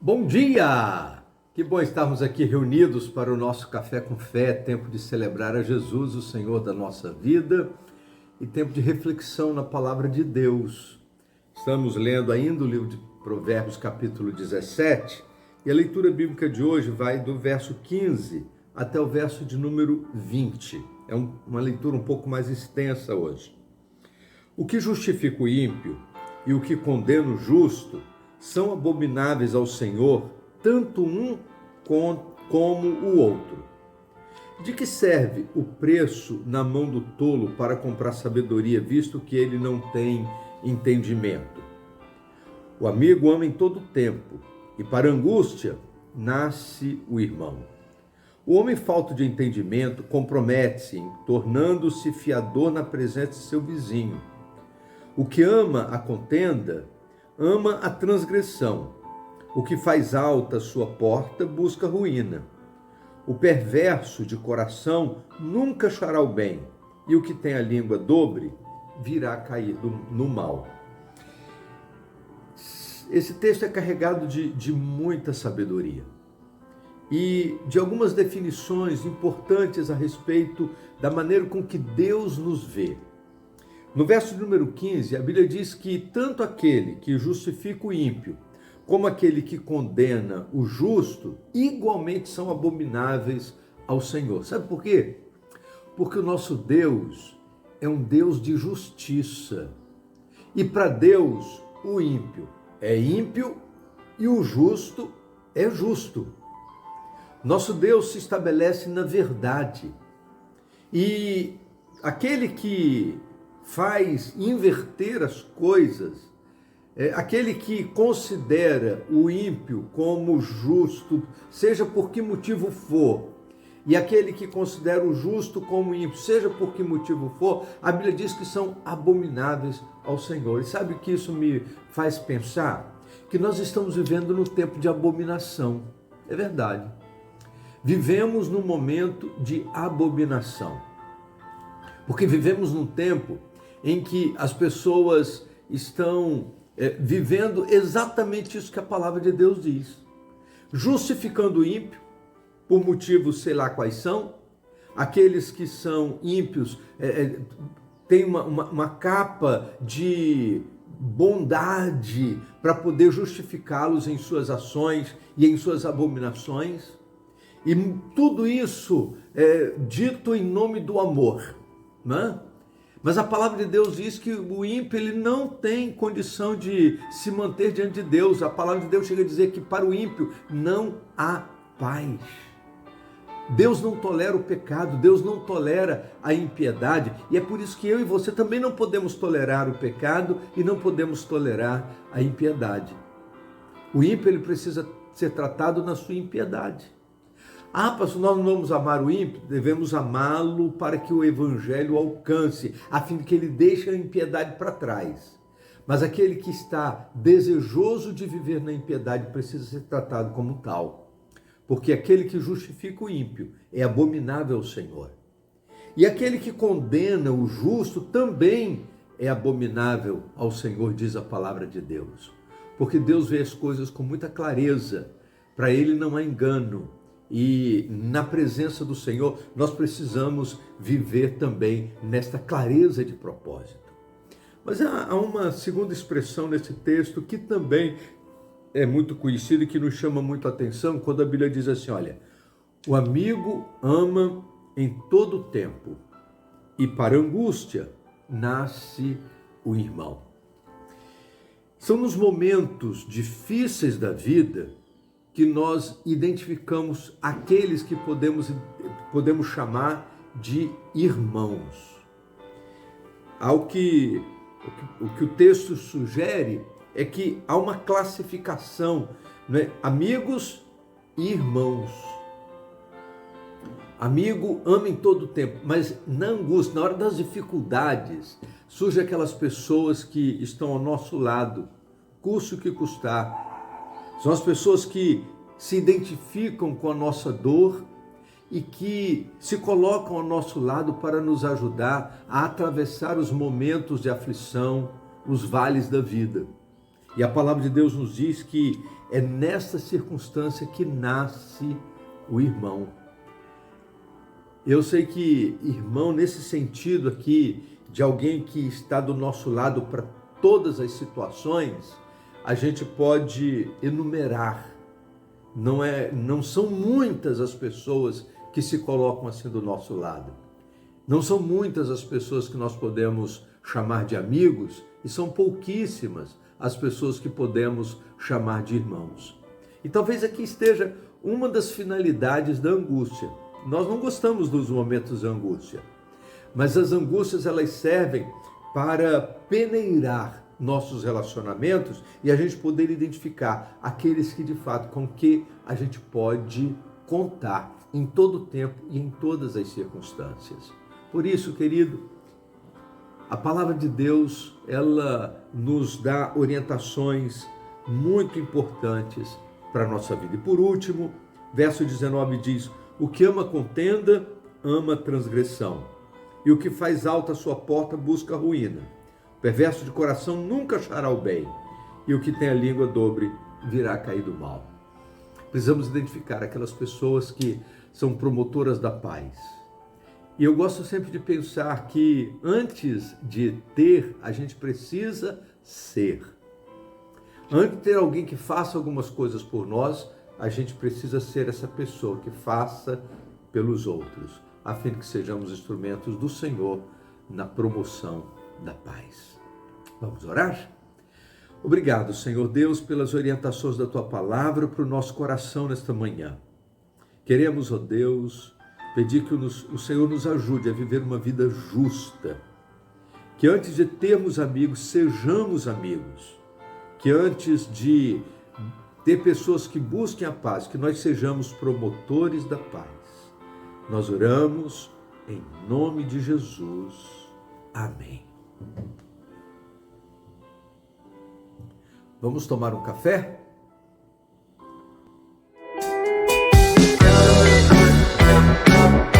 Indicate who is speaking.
Speaker 1: Bom dia! Que bom estarmos aqui reunidos para o nosso Café com Fé, tempo de celebrar a Jesus, o Senhor da nossa vida, e tempo de reflexão na palavra de Deus. Estamos lendo ainda o livro de Provérbios, capítulo 17, e a leitura bíblica de hoje vai do verso 15 até o verso de número 20. É uma leitura um pouco mais extensa hoje. O que justifica o ímpio e o que condena o justo são abomináveis ao Senhor, tanto um como o outro. De que serve o preço na mão do tolo para comprar sabedoria, visto que ele não tem entendimento? O amigo ama em todo tempo, e para angústia nasce o irmão. O homem falto de entendimento compromete-se, tornando-se fiador na presença de seu vizinho. O que ama a contenda, ama a transgressão. O que faz alta a sua porta busca ruína. O perverso de coração nunca achará o bem, e o que tem a língua dobre virá cair no mal. Esse texto é carregado de muita sabedoria e de algumas definições importantes a respeito da maneira com que Deus nos vê. No verso número 15, a Bíblia diz que tanto aquele que justifica o ímpio, como aquele que condena o justo, igualmente são abomináveis ao Senhor. Sabe por quê? Porque o nosso Deus é um Deus de justiça. E para Deus, o ímpio é ímpio e o justo é justo. Nosso Deus se estabelece na verdade. E aquele que faz inverter as coisas, aquele que considera o ímpio como justo, seja por que motivo for, e aquele que considera o justo como ímpio, seja por que motivo for, a Bíblia diz que são abomináveis ao Senhor. E sabe o que isso me faz pensar? Que nós estamos vivendo no tempo de abominação. É verdade. Vivemos num momento de abominação. Porque vivemos num tempo em que as pessoas estão vivendo exatamente isso que a palavra de Deus diz. Justificando o ímpio, por motivos sei lá quais são. Aqueles que são ímpios têm uma capa de bondade para poder justificá-los em suas ações e em suas abominações. E tudo isso é dito em nome do amor, né? Mas a palavra de Deus diz que o ímpio ele não tem condição de se manter diante de Deus. A palavra de Deus chega a dizer que para o ímpio não há paz. Deus não tolera o pecado, Deus não tolera a impiedade. E é por isso que eu e você também não podemos tolerar o pecado e não podemos tolerar a impiedade. O ímpio ele precisa ser tratado na sua impiedade. Ah, pastor, nós não vamos amar o ímpio, devemos amá-lo para que o evangelho alcance, a fim de que ele deixe a impiedade para trás. Mas aquele que está desejoso de viver na impiedade precisa ser tratado como tal. Porque aquele que justifica o ímpio é abominável ao Senhor. E aquele que condena o justo também é abominável ao Senhor, diz a palavra de Deus. Porque Deus vê as coisas com muita clareza, para ele não há engano. E na presença do Senhor, nós precisamos viver também nesta clareza de propósito. Mas há uma segunda expressão nesse texto que também é muito conhecida e que nos chama muito a atenção, quando a Bíblia diz assim, olha, o amigo ama em todo tempo, e para angústia nasce o irmão. São nos momentos difíceis da vida que nós identificamos aqueles que podemos chamar de irmãos. O que o texto sugere é que há uma classificação, né? Amigos e irmãos. Amigo ama em todo tempo, mas na angústia, na hora das dificuldades, surgem aquelas pessoas que estão ao nosso lado, custe o que custar. São as pessoas que se identificam com a nossa dor e que se colocam ao nosso lado para nos ajudar a atravessar os momentos de aflição, os vales da vida. E a palavra de Deus nos diz que é nessa circunstância que nasce o irmão. Eu sei que irmão, nesse sentido aqui, de alguém que está do nosso lado para todas as situações, a gente pode enumerar. Não são muitas as pessoas que se colocam assim do nosso lado. Não são muitas as pessoas que nós podemos chamar de amigos e são pouquíssimas as pessoas que podemos chamar de irmãos. E talvez aqui esteja uma das finalidades da angústia. Nós não gostamos dos momentos de angústia, mas as angústias elas servem para peneirar nossos relacionamentos e a gente poder identificar aqueles que de fato com que a gente pode contar em todo o tempo e em todas as circunstâncias. Por isso, querido, a palavra de Deus, ela nos dá orientações muito importantes para a nossa vida. E por último, verso 19 diz: o que ama contenda, ama transgressão, e o que faz alta a sua porta busca a ruína. O perverso de coração nunca achará o bem, e o que tem a língua dobre virá a cair do mal. Precisamos identificar aquelas pessoas que são promotoras da paz. E eu gosto sempre de pensar que antes de ter, a gente precisa ser. Antes de ter alguém que faça algumas coisas por nós, a gente precisa ser essa pessoa que faça pelos outros, a fim de que sejamos instrumentos do Senhor na promoção da paz. Vamos orar? Obrigado, Senhor Deus, pelas orientações da Tua palavra para o nosso coração nesta manhã. Queremos, ó Deus, pedir que o Senhor nos ajude a viver uma vida justa, que antes de termos amigos, sejamos amigos, que antes de ter pessoas que busquem a paz, que nós sejamos promotores da paz. Nós oramos em nome de Jesus. Amém. Vamos tomar um café?